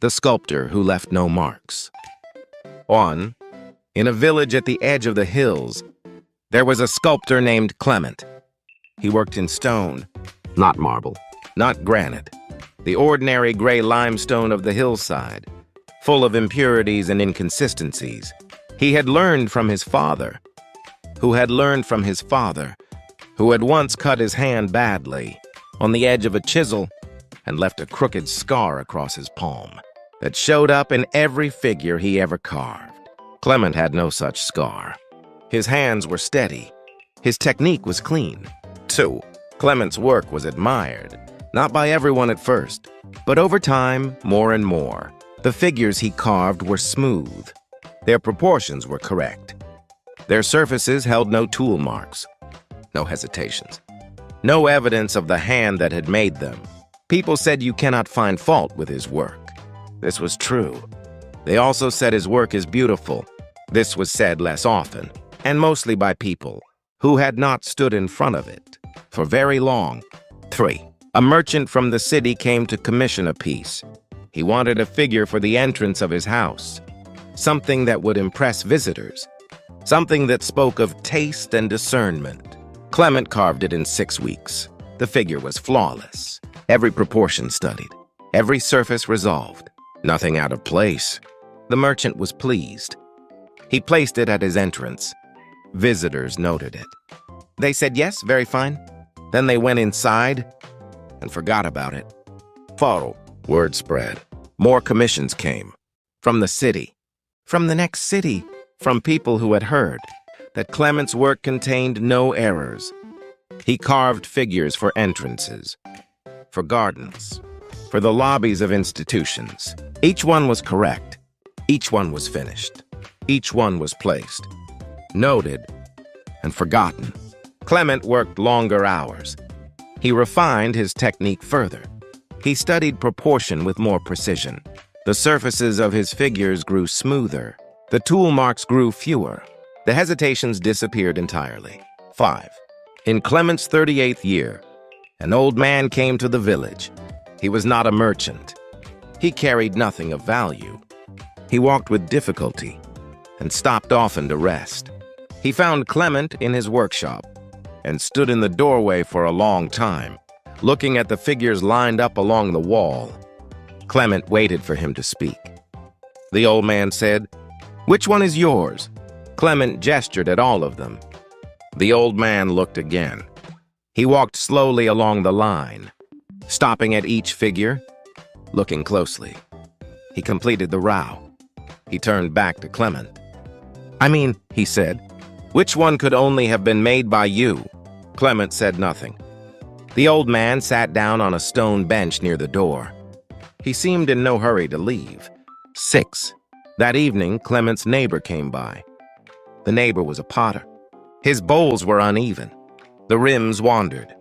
The sculptor who left no marks. 1. In a village at the edge of the hills, there was a sculptor named Clement. He worked in stone, not marble, not granite, the ordinary gray limestone of the hillside, full of impurities and inconsistencies. He had learned from his father, who had once cut his hand badly on the edge of a chisel and left a crooked scar across his palm that showed up in every figure he ever carved. Clement had no such scar. His hands were steady. His technique was clean. 2. Clement's work was admired, not by everyone at first, but over time, more and more. The figures he carved were smooth. Their proportions were correct. Their surfaces held no tool marks, no hesitations, no evidence of the hand that had made them. People said you cannot find fault with his work. This was true. They also said his work is beautiful. This was said less often, and mostly by people who had not stood in front of it for very long. 3. A merchant from the city came to commission a piece. He wanted a figure for the entrance of his house, something that would impress visitors, something that spoke of taste and discernment. Clement carved it in 6 weeks. The figure was flawless, every proportion studied, every surface resolved, nothing out of place. The merchant was pleased. He placed it at his entrance. Visitors noted it. They said, "Yes, very fine." Then they went inside and forgot about it. Word spread. More commissions came. From the city. From the next city. From people who had heard that Clement's work contained no errors. He carved figures for entrances, for gardens, for the lobbies of institutions. Each one was correct. Each one was finished. Each one was placed, noted, and forgotten. Clement worked longer hours. He refined his technique further. He studied proportion with more precision. The surfaces of his figures grew smoother. The tool marks grew fewer. The hesitations disappeared entirely. 5. In Clement's 38th year, an old man came to the village. He was not a merchant. He carried nothing of value. He walked with difficulty and stopped often to rest. He found Clement in his workshop and stood in the doorway for a long time, looking at the figures lined up along the wall. Clement waited for him to speak. The old man said, "Which one is yours?" Clement gestured at all of them. The old man looked again. He walked slowly along the line, stopping at each figure, looking closely. He completed the row. He turned back to Clement. He said, "Which one could only have been made by you?" Clement said nothing. The old man sat down on a stone bench near the door. He seemed in no hurry to leave. 6. That evening, Clement's neighbor came by. The neighbor was a potter. His bowls were uneven. The rims wandered.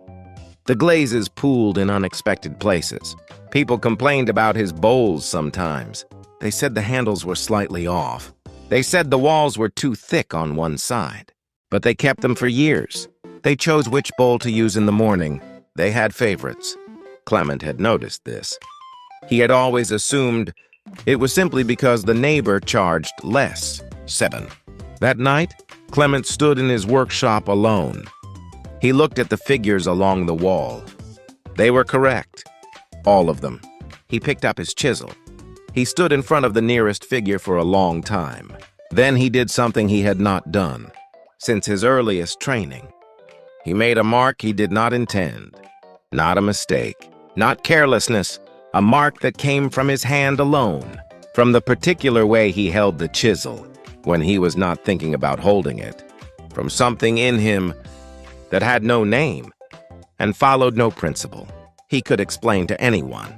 The glazes pooled in unexpected places. People complained about his bowls sometimes. They said the handles were slightly off. They said the walls were too thick on one side. But they kept them for years. They chose which bowl to use in the morning. They had favorites. Clement had noticed this. He had always assumed it was simply because the neighbor charged less. 7. That night, Clement stood in his workshop alone. He looked at the figures along the wall. They were correct. All of them. He picked up his chisel. He stood in front of the nearest figure for a long time. Then he did something he had not done since his earliest training. He made a mark he did not intend. Not a mistake, not carelessness, a mark that came from his hand alone, from the particular way he held the chisel when he was not thinking about holding it, from something in him that had no name and followed no principle he could explain to anyone.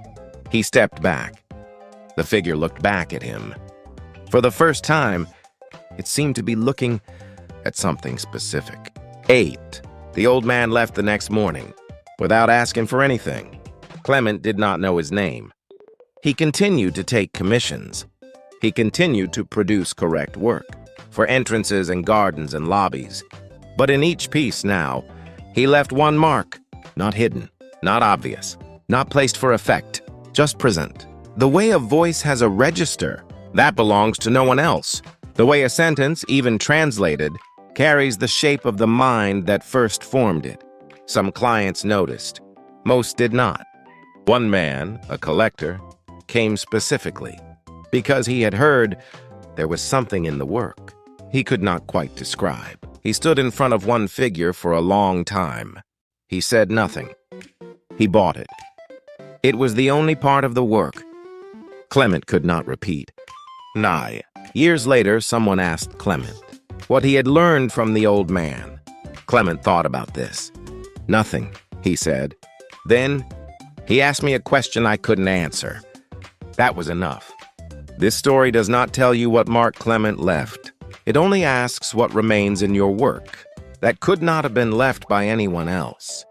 He stepped back. The figure looked back at him. For the first time, it seemed to be looking at something specific. 8. The old man left the next morning, without asking for anything. Clement did not know his name. He continued to take commissions. He continued to produce correct work for entrances and gardens and lobbies. But in each piece now, he left one mark, not hidden, not obvious, not placed for effect, just present. The way a voice has a register, that belongs to no one else. The way a sentence, even translated, carries the shape of the mind that first formed it. Some clients noticed. Most did not. One man, a collector, came specifically because he had heard there was something in the work he could not quite describe. He stood in front of one figure for a long time. He said nothing. He bought it. It was the only part of the work Clement could not repeat. Years later, someone asked Clement what he had learned from the old man. Clement thought about this. "Nothing," he said. Then he asked me a question I couldn't answer. That was enough. This story does not tell you what Mark Clement left. It only asks what remains in your work that could not have been left by anyone else.